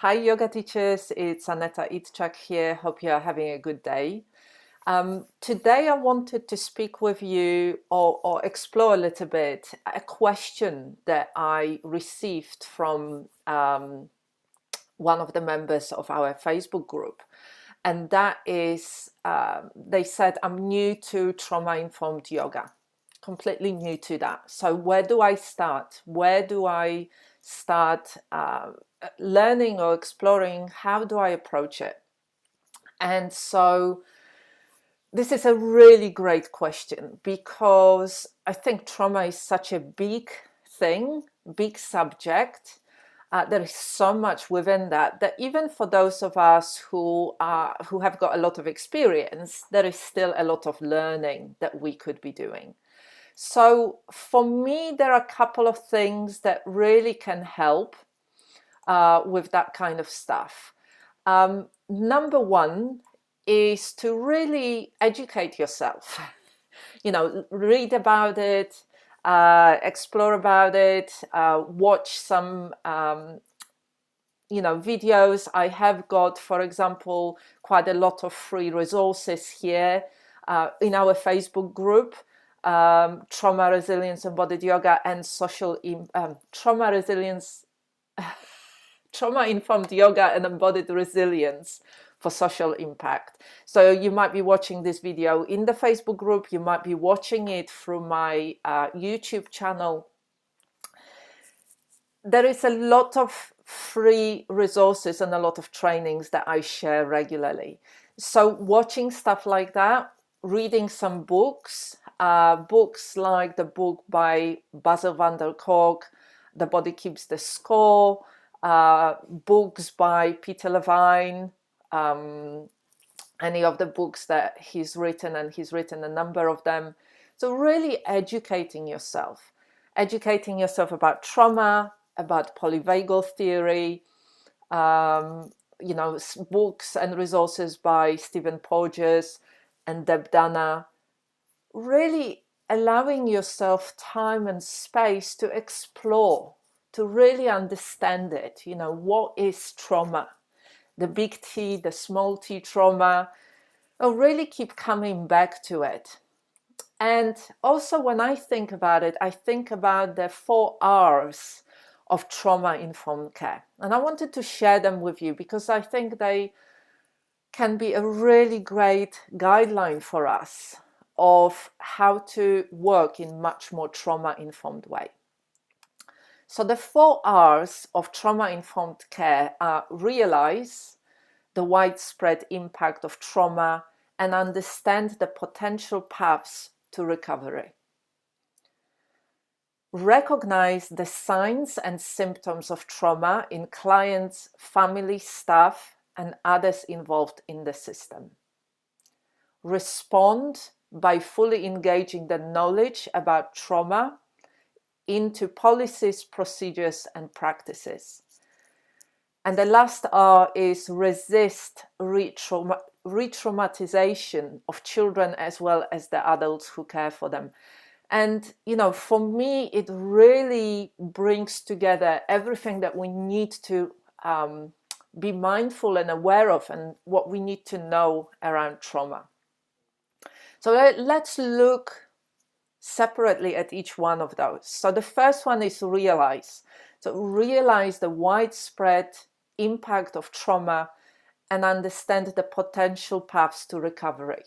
Hi, yoga teachers. It's Aneta Itchak here. Hope you are having a good day. Today, I wanted to speak with you or explore a little bit a question that I received from one of the members of our Facebook group. And that is, they said, I'm new to trauma-informed yoga, completely new to that. So where do I start? Where do I start learning or exploring? How do I approach it? And so this is a really great question because I think trauma is such a big thing, big subject. There is so much within that even for those of us who have got a lot of experience, there is still a lot of learning that we could be doing. So for me, there are a couple of things that really can help with that kind of stuff. Number one is to really educate yourself. Read about it, explore about it, watch some videos. I have got, for example, quite a lot of free resources here in our Facebook group, Trauma Resilience Embodied Yoga and Trauma Resilience, Trauma Informed Yoga and Embodied Resilience for Social Impact. So you might be watching this video in the Facebook group, you might be watching it through my YouTube channel. There is a lot of free resources and a lot of trainings that I share regularly. So watching stuff like that, reading some books, books like the book by Bessel van der Kolk, The Body Keeps the Score, books by Peter Levine, any of the books that he's written, and he's written a number of them. So really educating yourself about trauma, about polyvagal theory, books and resources by Stephen Porges and Deb Dana, really allowing yourself time and space to explore, to really understand it. What is trauma? The big T, the small t trauma. I'll really keep coming back to it. And also when I think about it, I think about the 4 R's of trauma-informed care. And I wanted to share them with you because I think they can be a really great guideline for us of how to work in much more trauma-informed way. So the 4 R's of trauma-informed care are realize the widespread impact of trauma and understand the potential paths to recovery. Recognize the signs and symptoms of trauma in clients, family, staff, and others involved in the system. Respond by fully engaging the knowledge about trauma into policies, procedures, and practices. And the last R is resist re-traumatization of children as well as the adults who care for them. And, for me, it really brings together everything that we need to be mindful and aware of and what we need to know around trauma. So let's look separately at each one of those. So the first one is realize. So realize the widespread impact of trauma and understand the potential paths to recovery.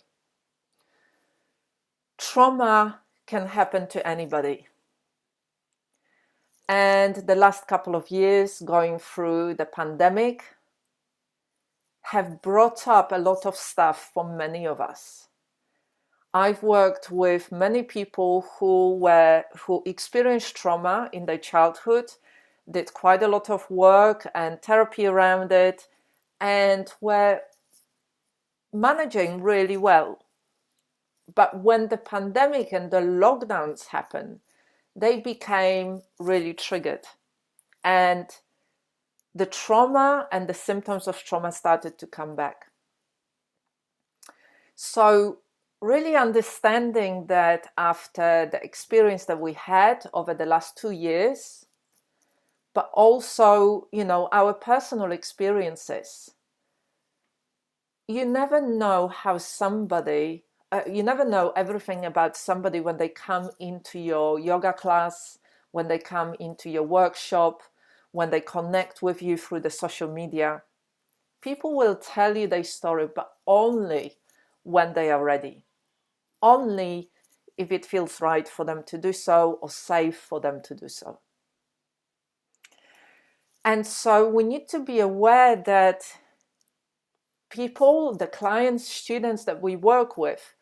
Trauma can happen to anybody. And the last couple of years going through the pandemic have brought up a lot of stuff for many of us. I've worked with many people who experienced trauma in their childhood, did quite a lot of work and therapy around it, and were managing really well. But when the pandemic and the lockdowns happened, they became really triggered. And the trauma and the symptoms of trauma started to come back. So really understanding that after the experience that we had over the last 2 years, but also, our personal experiences. You never know how somebody, you never know everything about somebody when they come into your yoga class, when they come into your workshop, when they connect with you through the social media. People will tell you their story, but only when they are ready. Only if it feels right for them to do so or safe for them to do so. And so we need to be aware that people, the clients, students that we work with,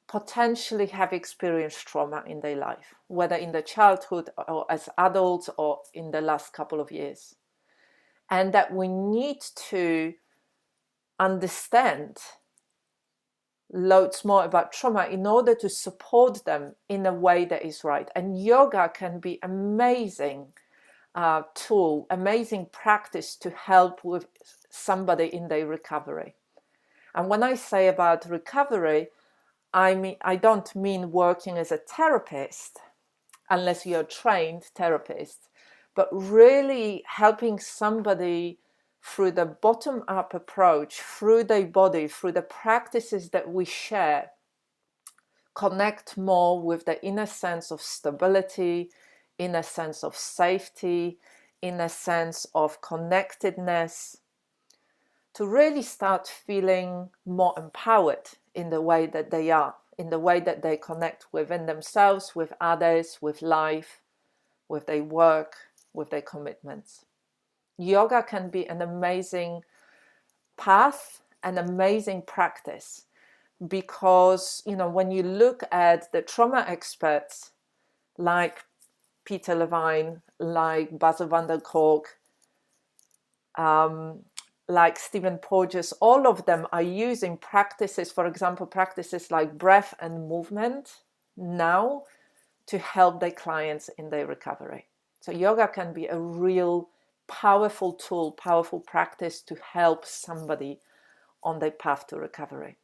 potentially have experienced trauma in their life, whether in their childhood or as adults or in the last couple of years. And that we need to understand loads more about trauma in order to support them in a way that is right. And yoga can be amazing tool, amazing practice to help with somebody in their recovery. And when I say about recovery, I don't mean working as a therapist, unless you're a trained therapist, but really helping somebody through the bottom-up approach, through their body, through the practices that we share, connect more with the inner sense of stability, inner sense of safety, inner sense of connectedness, to really start feeling more empowered in the way that they are, in the way that they connect within themselves, with others, with life, with their work, with their commitments. Yoga can be an amazing path, an amazing practice, because, when you look at the trauma experts like Peter Levine, like Bessel van der Kolk, like Stephen Porges, all of them are using practices, for example, practices like breath and movement now to help their clients in their recovery. So yoga can be a real powerful tool, powerful practice to help somebody on their path to recovery.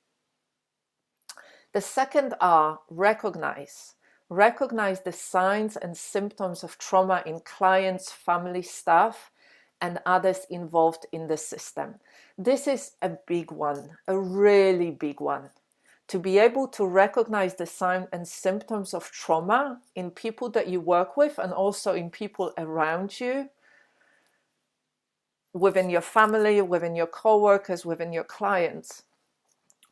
The second R, recognize. Recognize the signs and symptoms of trauma in clients, family, staff, and others involved in the system. This is a big one, a really big one. To be able to recognize the signs and symptoms of trauma in people that you work with and also in people around you, within your family, within your co-workers, within your clients,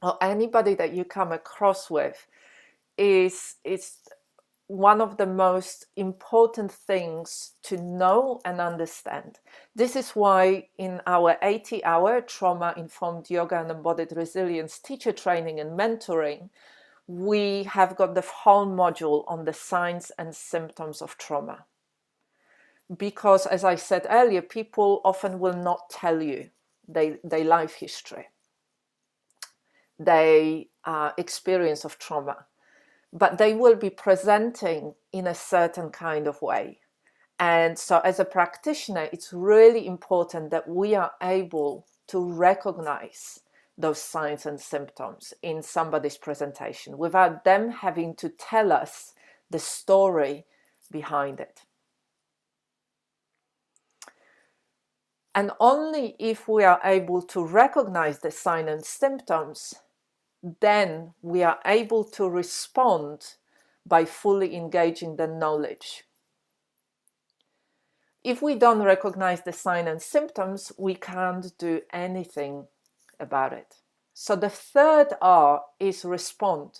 or anybody that you come across with, is one of the most important things to know and understand. This is why in our 80-hour trauma-informed yoga and embodied resilience teacher training and mentoring, we have got the whole module on the signs and symptoms of trauma. Because, as I said earlier, people often will not tell you their life history, their experience of trauma, but they will be presenting in a certain kind of way. And so as a practitioner, it's really important that we are able to recognize those signs and symptoms in somebody's presentation without them having to tell us the story behind it. And only if we are able to recognize the signs and symptoms, then we are able to respond by fully engaging the knowledge. If we don't recognize the signs and symptoms, we can't do anything about it. So the third R is respond.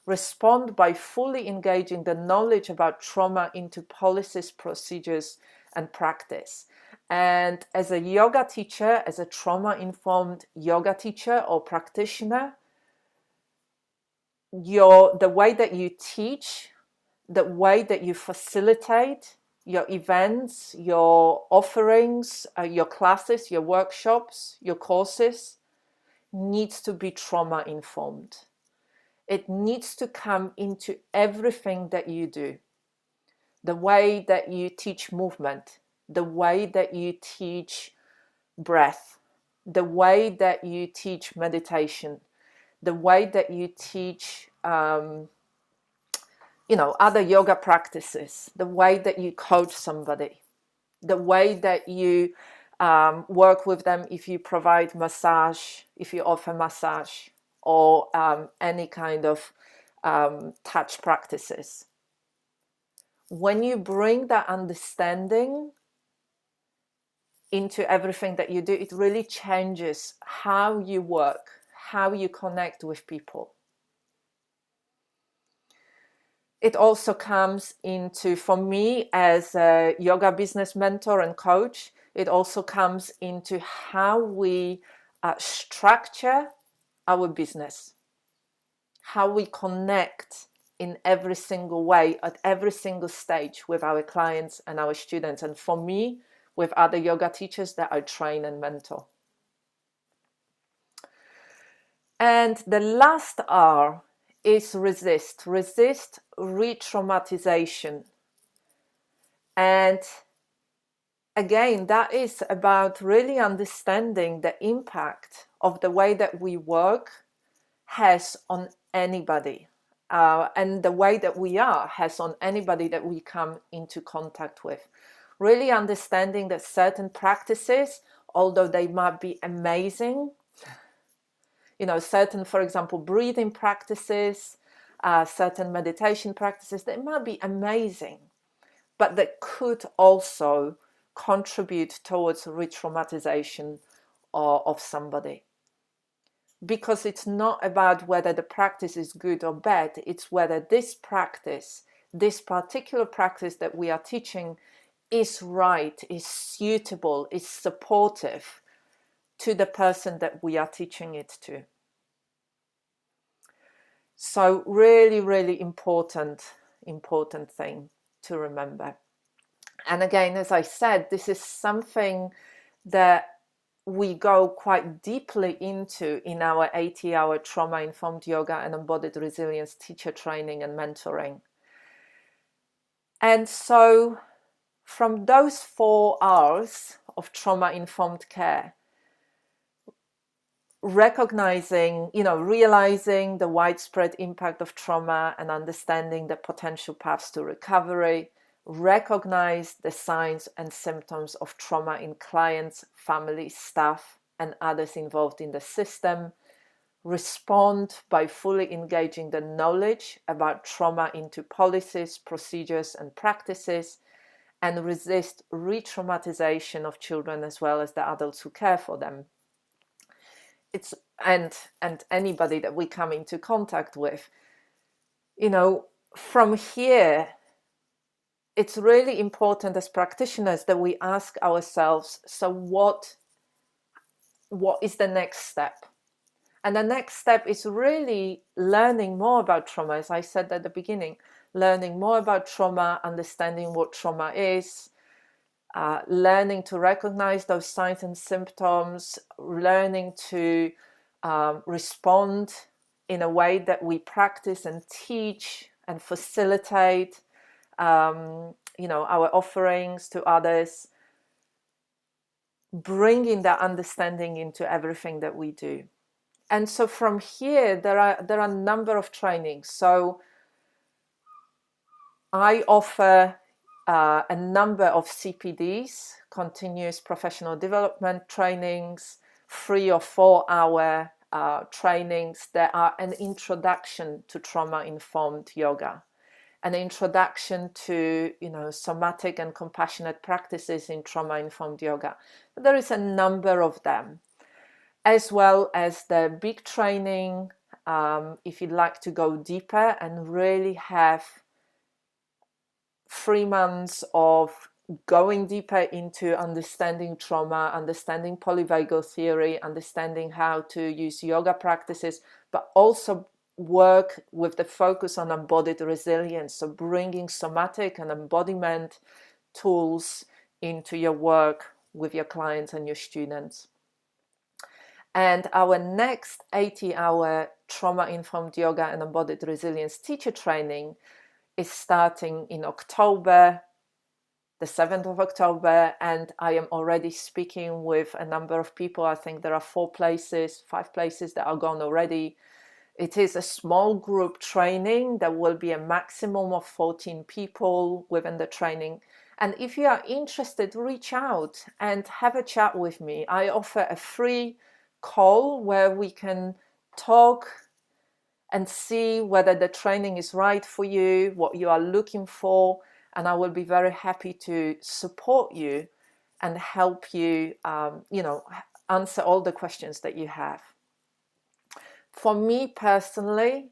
Respond by fully engaging the knowledge about trauma into policies, procedures, and practice. And as a yoga teacher, as a trauma-informed yoga teacher or practitioner, the way that you teach, the way that you facilitate your events, your offerings, your classes, your workshops, your courses, needs to be trauma-informed. It needs to come into everything that you do. The way that you teach movement, the way that you teach breath, the way that you teach meditation, the way that you teach other yoga practices, the way that you coach somebody, the way that you work with them, if you provide massage, if you offer massage, or any kind of touch practices. When you bring that understanding into everything that you do, it really changes how you work, how you connect with people. It also comes into, for me as a yoga business mentor and coach, it also comes into how we structure our business, how we connect in every single way, at every single stage with our clients and our students. And for me, with other yoga teachers that I train and mentor. And the last R is resist. Resist re-traumatization. And again, that is about really understanding the impact of the way that we work has on anybody. And the way that we are has on anybody that we come into contact with. Really understanding that certain practices, although they might be amazing, certain, for example, breathing practices, certain meditation practices, they might be amazing, but that could also contribute towards re-traumatization of somebody. Because it's not about whether the practice is good or bad, it's whether this practice, this particular practice that we are teaching, is right, is suitable, is supportive to the person that we are teaching it to. So really, really important thing to remember. And again, as I said, this is something that we go quite deeply into in our 80-hour trauma-informed yoga and embodied resilience teacher training and mentoring. And so from those 4 R's of trauma-informed care, recognizing, realizing the widespread impact of trauma and understanding the potential paths to recovery, recognize the signs and symptoms of trauma in clients, family, staff, and others involved in the system, respond by fully engaging the knowledge about trauma into policies, procedures, and practices, and resist re-traumatization of children as well as the adults who care for them. And anybody that we come into contact with. From here, it's really important as practitioners that we ask ourselves, so what is the next step? And the next step is really learning more about trauma, as I said at the beginning, learning more about trauma, understanding what trauma is, learning to recognize those signs and symptoms, learning to respond in a way that we practice and teach and facilitate our offerings to others, bringing that understanding into everything that we do. And so from here, there are a number of trainings. So I offer a number of CPDs, continuous professional development trainings, 3 or 4 hour trainings that are an introduction to trauma-informed yoga, an introduction to somatic and compassionate practices in trauma-informed yoga. There is a number of them, as well as the big training if you'd like to go deeper and really have 3 months of going deeper into understanding trauma, understanding polyvagal theory, understanding how to use yoga practices, but also work with the focus on embodied resilience, so bringing somatic and embodiment tools into your work with your clients and your students. And our next 80-hour trauma-informed yoga and embodied resilience teacher training is starting in October, the 7th of October, and I am already speaking with a number of people. I think there are 5 places that are gone already. It is a small group training. There will be a maximum of 14 people within the training, And if you are interested, reach out and have a chat with me. I offer a free call where we can talk and see whether the training is right for you, what you are looking for, and I will be very happy to support you and help you, answer all the questions that you have. For me personally,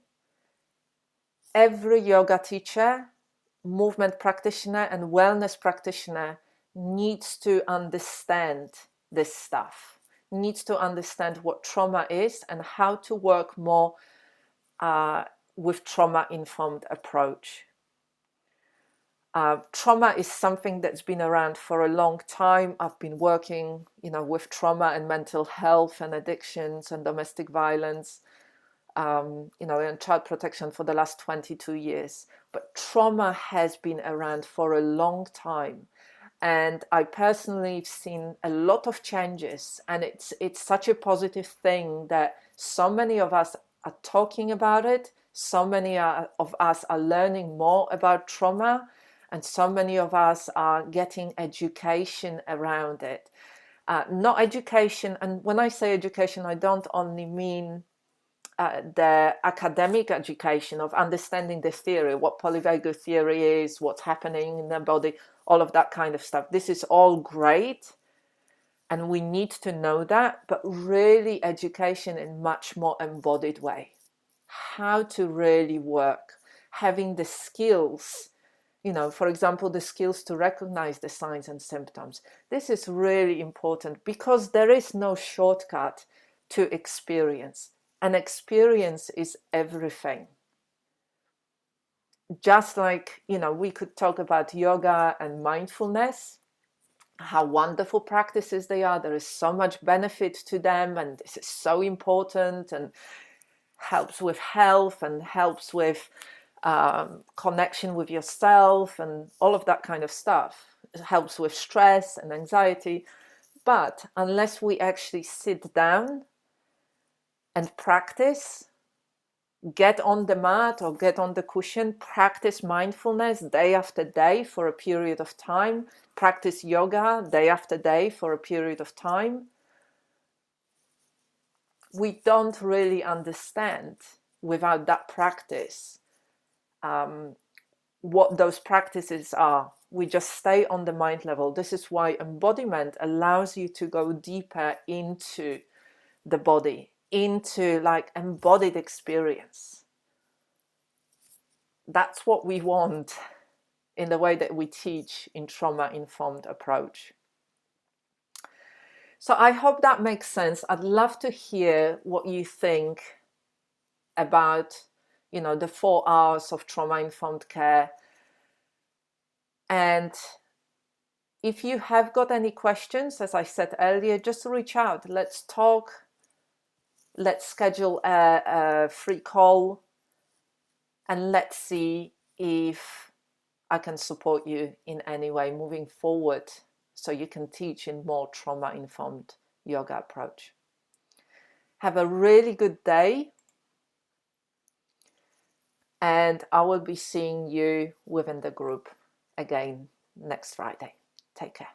every yoga teacher, movement practitioner, and wellness practitioner needs to understand this stuff, needs to understand what trauma is and how to work more with trauma-informed approach. Trauma is something that's been around for a long time. I've been working, with trauma and mental health and addictions and domestic violence, and child protection for the last 22 years. But trauma has been around for a long time. And I personally have seen a lot of changes, and it's such a positive thing that so many of us are talking about it. So many of us are learning more about trauma, and so many of us are getting education around it. Not education, and when I say education, I don't only mean the academic education of understanding the theory, what polyvagal theory is, what's happening in the body, all of that kind of stuff. This is all great, and we need to know that, but really education in much more embodied way. How to really work, having the skills, for example, the skills to recognize the signs and symptoms. This is really important because there is no shortcut to experience. And experience is everything. Just like, we could talk about yoga and mindfulness, how wonderful practices they are. There is so much benefit to them, and this is so important and helps with health and helps with connection with yourself and all of that kind of stuff. It helps with stress and anxiety. But unless we actually sit down and practice, get on the mat or get on the cushion, practice mindfulness day after day for a period of time, practice yoga day after day for a period of time, we don't really understand without that practice what those practices are. We just stay on the mind level. This is why embodiment allows you to go deeper into the body, into like embodied experience. That's what we want in the way that we teach in trauma-informed approach. So I hope that makes sense. I'd love to hear what you think about, the 4 hours of trauma-informed care. And if you have got any questions, as I said earlier, just reach out. Let's talk. Let's schedule a free call, and let's see if I can support you in any way moving forward so you can teach in more trauma-informed yoga approach. Have a really good day, and I will be seeing you within the group again next Friday. Take care.